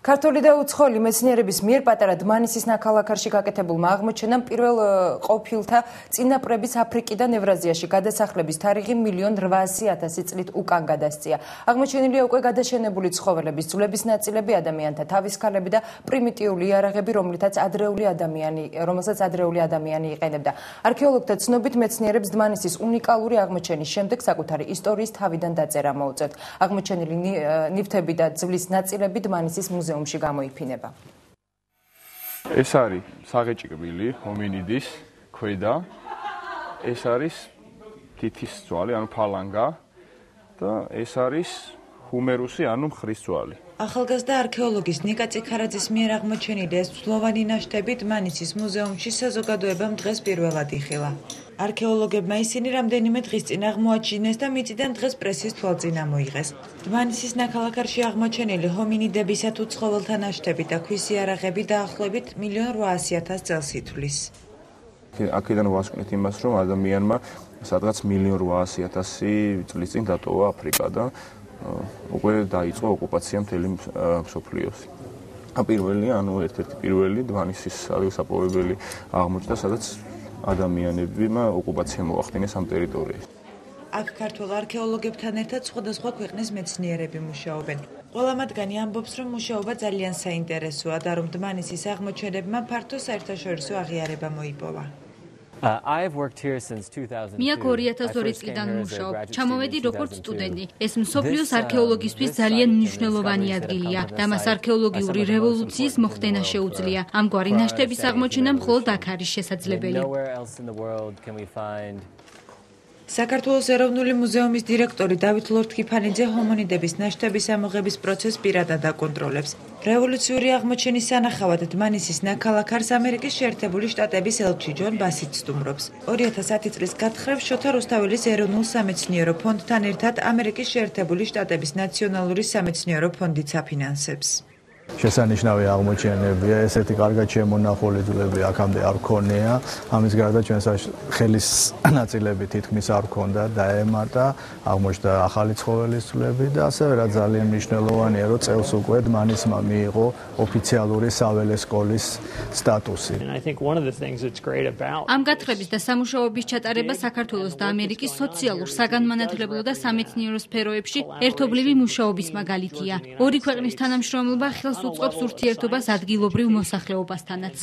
ქართული და უცხოელი მეცნიერების მიერ პატარა დმანისის ნაქალაქარში გაკეთებულმა აღმოჩენამ პირველ ყოფილთა წინაპრების აფრიკიდან ევრაზიაში გადასახლების თარიღი 1,800,000 წლით უკან გადასწია. აღმოჩენილია უკვე გადაშენებული ცხოველების ძვლების ნაწილები, ადამიანთა თავისქალები და პრიმიტიული იარაღები, რომელსაც ადრეული ადამიანი იყენებდა. არქეოლოგთა ცნობით მეცნიერებს დმანისის უნიკალური აღმოჩენის შემდეგ საკუთარი ისტორიის თავიდან დაწერა მოუწევთ. აღმოჩენილი ნივთები და ძვლის ნაწილები დმანისის მუზეუმში გამოიფინება. ეს არის საღეჭკბილი ჰომინიდის ქვედა. ეს არის თითის ძვალი, ანუ ფალანგა და ეს არის ჰუმერუსი, ანუ მხრის ძვალი. ახალგაზრდა არქეოლოგის ნიკა წიქარაძის მიერ აღმოჩენილი ეს ძვლოვანი ნაშთები დმანისის მუზეუმში საზოგადოებამ დღეს პირველად იხილა. არქეოლოგებმა ისინი რამდენიმე დღის წინ აღმოაჩინეს და მიწიდან დღეს პრესის თვალწინ ამოიღეს. დმანისის ნაქალაქარში აღმოჩენილი ჰომინიდებისა თუ ცხოველთა ნაშთები და ქვის იარაღები დაახლოებით 1,800,000 წელს ითვლის. აქედან ვასკვნით იმას, რომ ადამიანმა სადღაც 1,800,000 წლის წინ დატოვა აფრიკა და უკვე დაიწყო ოკუპაცია მთელი მსოფლიოს. პირველი, ანუ ერთ-ერთი პირველი დმანისის ადგილსაპოვებელი აღმოჩნდა, სადაც ადამიანებმა ოკუპაცია მოახდინეს ამ ტერიტორიაზე. აქ ქართველ არქეოლოგებთან ერთად სხვადასხვა ქვეყნის მეცნიერები მუშაობენ. ყველა მათგანი ამბობს, რომ მუშაობა ძალიან საინტერესოა და რომ დმანისის აღმოჩენებმა ფართო საერთაშორისო აღიარება მოიპოვა. მე აქ 2002 წლიდან მუშაობ. ჩამოვედი როგორც სტუდენტი. ეს მსოფლიოს არქეოლოგისთვის ძალიან მნიშვნელოვანი ადგილია და მას არქეოლოგიური რევოლუციის მოხდენა შეუძლია. ამგვარი ნაშთების აღმოჩენა მხოლოდ აქ არის შესაძლებელი. საქართველოს ეროვნული მუზეუმის დირექტორი დავით ლორთქიფანიძე ჰომინიდების ნაშთების ამოღების პროცესს პირადად აკონტროლებს. რევოლუციური აღმოჩენის სანახავად დმანისის ნაქალაქარს ამერიკის შეერთებული შტატების ელჩი ჯონ ბასიც სტუმრობს. 2010 წლის გათხრებს შოთა რუსთაველის ეროვნულ სამეცნიერო ფონდთან ერთად ამერიკის შეერთებული შტატების ნაციონალური სამეცნიერო ფონდიც აფინანსებს. შესანიშნავი აღმოჩენებია, ესეთი კარგად შემონახული ძვლები აქამდე არ ქონია. ამის გარდა ჩვენს ხელის ნაწილები თითქმის არ ქონდა, დაემატა, აღმოჩნდა ახალი ცხოველის ძვლები და ასევე რა ძალიან მნიშვნელოვანია, რომ წელს უკვე დმანისმა მიიღო ოფიციალური საველე სკოლის სტატუსი. ამ გათხრების და სამუშაოების ჩატარება საქართველოს და ამერიკის სოციალურ, საგანმანათლებლო და სამეცნიერო სფეროებში ერთობლივი მუშაობის მაგალითია. ორი ქვეყნის თანამშრომლობა ხელს უწყობს ურთიერთობას ადგილობრივ მოსახლეობასთანაც.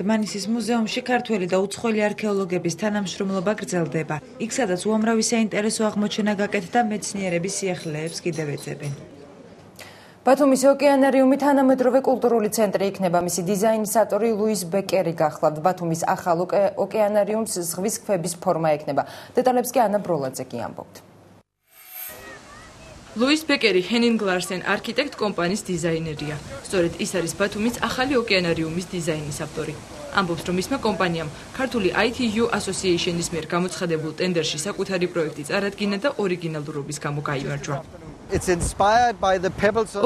დმანისის მუზეუმში ქართველი და უცხოელი არქეოლოგების თანამშრომლობა გრძელდება. იქ სადაც უამრავი საინტერესო აღმოჩენა გაკეთდა, მეცნიერების სიახლეებს კიდევ ეძებენ. ბათუმის ოკეანარიუმი თანამედროვე კულტურული ცენტრი იქნება. მისი დიზაინის ავტორი ლუის ბეკერი გახლავთ. ბათუმის ახალ ოკეანარიუმს ზღვის ქვების ფორმა ექნება. დეტალებს კი ანა ბროლაძე კი ამბობთ. ლუის ბეკერი ჰენინგ ლარსენ არქიტექტ კომპანიის დიზაინერია. სწორედ ის არის ბათუმის ახალი ოკეანარიუმის დიზაინის ავტორი. ამბობს, რომ მისმა კომპანიამ ქართული ITU Association-ის მიერ გამოცხადებულ ტენდერში საკუთარი პროექტი წარადგინა და ორიგინალურობის გამო გაიმარჯვა.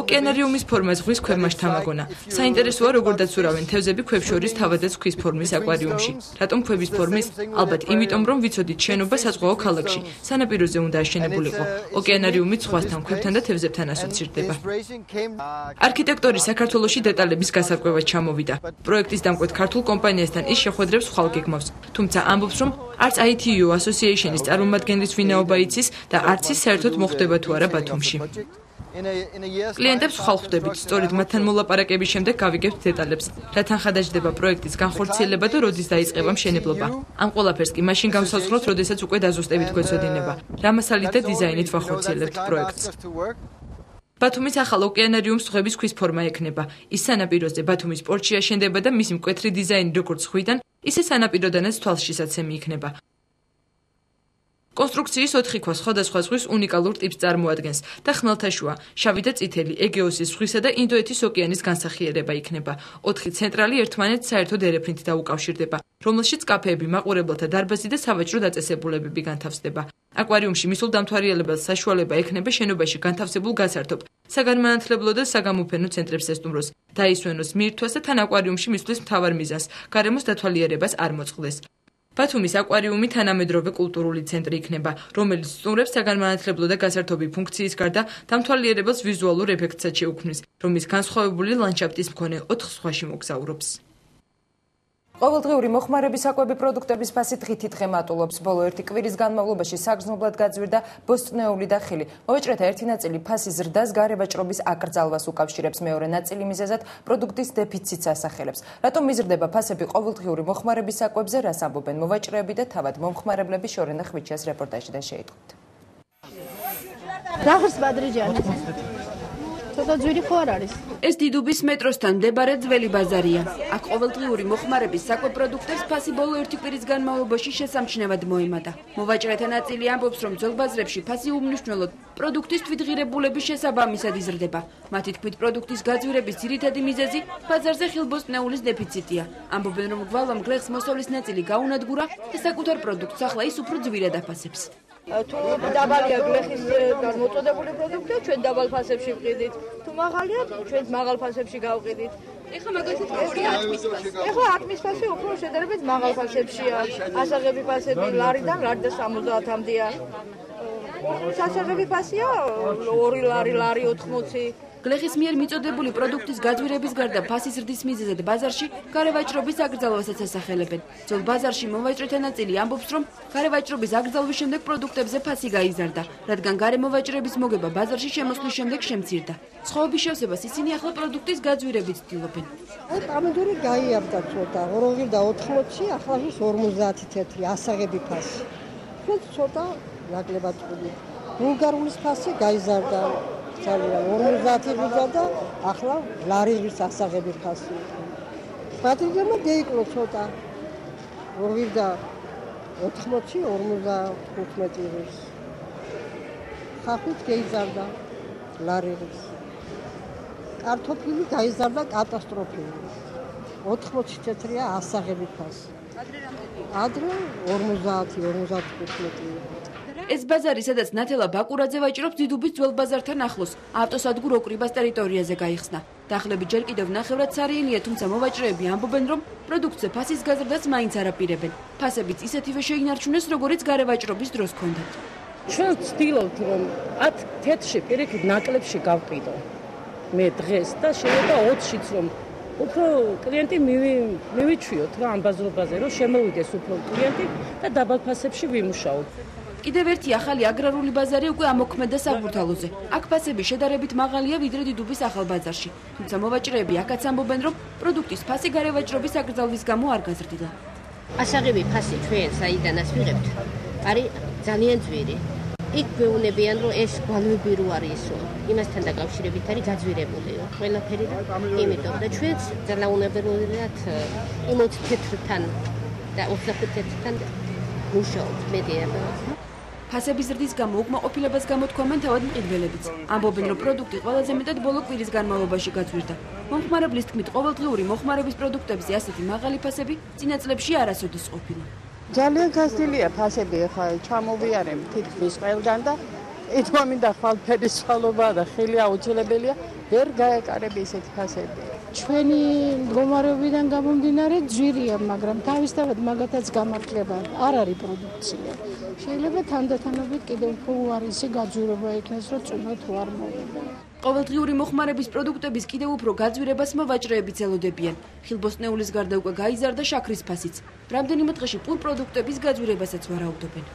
ოკეანარიუმის ფორმა ზღვის ქვებმა შთამაგონა. საინტერესოა, როგორ დაცურავენ თევზები ქვებს შორის თავადაც ქვის ფორმის აკვარიუმში. რატომ ქვების ფორმის? ალბათ იმიტომ, რომ ვიცოდით შენობა საზღვაო ქალაქში, სანაპიროზე უნდა აშენებულიყო. ოკეანარიუმი ზღვასთან, ქვებთან და თევზებთან ასოცირდება. არქიტექტორი საქართველოში დეტალების გასარკვევად ჩამოვიდა. პროექტის დამკვეთ ქართულ კომპანიასთან ის შეხვედრებს ხვალ გეგმავს. თუმცა ამბობს, რომ არც ITU Association-ის წარმომადგენლის ვინაობა იცის და არც ის საერთოდ მოხდება თუ არა ბათუმში. კლიენტებს ხვალ ხვდებით, სწორედ მათთან მოლაპარაკების შემდეგ გავიგებთ დეტალებს, რა თანხადაჯდება პროექტის განხორციელება და როდის დაიწყება მშენებლობა. ამ ყველაფერს კი მაშინ გავსაუბროთ, როდესაც უკვე დაზუსტებით გვეცოდინება, რა მასალით და დიზაინით ვახორციელებთ პროექტს. ბათუმის ახალ ოკეანარიუმს ზღვების ქვის ფორმა ექნება. ის სანაპიროზე ბათუმის პორტში აშენდება და მისი მკვეთრი დიზაინი როგორც ზღვიდან, ისე სანაპიროდანაც თვალშისაცემი იქნება. კონსტრუქციის 4 ქვა სხვადასხვა ზღვის უნიკალურ ტიპს წარმოადგენს და ხმელთაშუა, შავი და წითელი, ეგეოსის ზღვისა და ინდოეთის ოკეანის განსახიერება იქნება. 4 ცენტრალი ერთმანეთს საერთოდ ერეფრით დაუკავშირდება, რომელშიც კაფეები, მაყურებელთა დარბაზი და სავაჭრო დაწესებულებები განთავსდება. აკვარიუმში მისულ დამთვალიერებელს საშუალება ექნება შენობაში განთავსებულ გასართობ, საგანმანათლებლო და საგამოფენო ცენტრებს ესტუმროს, დაისვენოს მირთვას და თან აკვარიუმში მისვლის მთავარ მიზანს, გარემოს დათვალიერებას არ მოწყდეს. ბათუმის აკვარიუმი თანამედროვე კულტურული ცენტრი იქნება, რომელიც სტუმრებს საგანმანათლებლო და გასართობი ფუნქციის გარდა დამთვალიერებელს ვიზუალურ ეფექტსაც შეუქმნის, რომლის განსხვავებული ლანდშაფტის მქონე 4 სხვაში მოგზაურობს. ყოველდღიური მოხმარების საკვები პროდუქტების ფასი დღითიდღე მატულობს. ბოლო 1 კვირის განმავლობაში საგრძნობლად გაძვირდა ბოსტნეული და ხილი. მოვაჭრეთა ერთი ნაწილი ფასის ზრდას გარევაჭრობის აკრძალვას უკავშირებს, მეორე ნაწილი მიზეზად პროდუქტის დეფიციტს ასახელებს. რატომ მიზრდება ფასები ყოველდღიური მოხმარების საკვებზე, რას ამბობენ მოვაჭრეები და თავად მომხმარებლები, შორენა ხვიჩას რეპორტაჟიდან შეიტყვით. დაღრს ბადრიჯანი. ცოტა ძვირი ხო არ არის? ეს დიდუბის მეტროსთან მდებარე ძველი ბაზარია. აქ ყოველდღიური მოხმარების საკვებ პროდუქტებს ფასი ბოლო 1 კვირის განმავლობაში შესამჩნევად მოემატა. მოვაჭრეთა ნაწილი ამბობს, რომ ძველ ბაზრებში ფასი უმნიშვნელოდ პროდუქტის თვითღირებულების შესაბამისად იზრდება. მათი თქმით, პროდუქტის გაძვირების ძირითადი მიზეზი ბაზარზე ხილბოსტნეულის დეფიციტია. ამბობენ, რომ გვალვამ გლეხს მოსავლის ნაწილი გაუნადგურა და საკუთარ პროდუქტს ახლა ის უფრო ძვირად აფასებს. თუ დაბალია გლეხის მოწოდებული პროდუქტი, ჩვენ დაბალ ფასებში ვყიდით. თუ მაღალია, ჩვენ მაღალ ფასებში გავყიდით. ეხლა მაგალითად როგორია ატმის ფასი? ეხლა ატმის ფასი უფრო შედარებით მაღალ ფასებშია. ასაღები ფასები ლარიდან ლარი და 70-მდეა. სასაღები ფასია 2 ლარი, ლარი 80. გლეხის მიერ მიწოდებული პროდუქტის გაძვირების გარდა ფასის ზრდის მიზეზად ბაზარში გარევაჭრობის აკრძალვასაც ასახელებენ. ძველ ბაზარში მოვაჭრეთა ნაწილი ამბობს, რომ გარევაჭრობის აკრძალვის შემდეგ პროდუქტებზე ფასი გაიზარდა, რადგან გარემოვაჭრების მოგება ბაზარში შემოსვლის შემდეგ შემცირდა. სხვაობის შევსებას ისინი ახლა პროდუქტის გაძვირებით ცდილობენ. პამიდორი გაიარდა ცოტა, 2.80-ში, ახლა ის 50 თეთრი ასაღები ფასი. ჩვენ ცოტა ნაკლებად ვყიდით. ბულგარულის ფასი გაიზარდა. ძალიან 50 ვიზარდა, ახლა ლარიღის ასაღები ფასი. ბადრიჯანმა გეიკლო ცოტა. 2.80-ში 55 ვიზ. ხახუთ გეიზარდა ლარიღის. კარტოფილი გაიზარდა კატასტროფული. 80 თეთრია ასაღები ფასი. ადრე 50-55. ეს ბაზარი, სადაც ნათელა ბაკურაძე ვაჭრობს, დიდუბის ძველ ბაზართან ახლოს, ავტოსადგურ ოკრიბას ტერიტორიაზე გაიხსნა. დახლები ჯერ კიდევ ნახევრად სარიელია, თუმცა მოვაჭრეები ამბობენ, რომ პროდუქტზე ფასის გაზრდას მაინც არ აპირებენ. ფასებიც ისეთივე შეინარჩუნეს, როგორიც გარევაჭრობის დროს ჰქონდათ. ჩვენ ვცდილობთ, რომ 10 თეთრში პირიქით ნაკლებში გავყიდო. მე დღეს და შეიძლება 20-შიც რომ უფრო კლიენტი მივიჩვიოთ რა ამ ბაზრობაზე, რომ შემოვიდეს უფრო კლიენტი და დაბალ ფასებში ვიმუშაოთ. კიდევ ერთი ახალი აგრარული ბაზარი უკვე ამოქმედა საბურთალოზე. აქ ფასები შედარებით მაღალია ვიდრე დიდუბის ახალ ბაზარში. თუმცა მოვაჭრეები აქაც ამბობენ, რომ პროდუქტის ფასი გარევაჭრობის აკრძალვის გამო არ გაზრდიდა. ასაღები ფასი ჩვენ საიდანაც ვიღებთ, არის ძალიან ძვირი. იქ გვეუბნებიან, რომ ეს გვალვები რო არისო, იმასთან დაკავშირებით არის გაძვირებულიო. ყველაფერი და იმიტომ და ჩვენც ძალიან უნებლიურად 60 თეთრთან და 25 თეთრთან მუშაობთ მედიადა. ფასების ზრდის გამო უკმაყოფილებას გამოთქვამენ თავად მყიდველებიც. ამბობენ, რომ პროდუქტი ყველაზე მეტად ბოლო კვირის განმავლობაში გაძვირდა. მომხმარებლის თქმით, ყოველდღიური მოხმარების პროდუქტებზე ასეთი მაღალი ფასები წინა წლებში არასოდეს ყოფილა. ძალიან გაზრდილია ფასები, ახლა ჩამოვიარემ თითქმის ყველგან და ითმომინდა ხვალფერი სვალობა და ხელი აუცილებელია, ვერ გაეკარები ესეთი ფასები. ჩვენი მდგომარეობიდან გამომდინარე ძვირია, მაგრამ თავისთავად მაგათაც გამართლება არ არის პროდუქცია. შეიძლება თანდათანობით კიდევ უფრო უარესი გაძვირება იქნეს, რომ წუნა თუ არ მოვიდა. ყოველდღიური მოხმარების პროდუქტების კიდევ უფრო გაძვირებას მოვაჭრეებიც ელოდებიან. ხილბოსტნეულის გარდა უკვე გაიზარდა შაქრის ფასიც. რამდენიმე დღეში პურ პროდუქტების გაძვირებასაც ვარაუდობენ.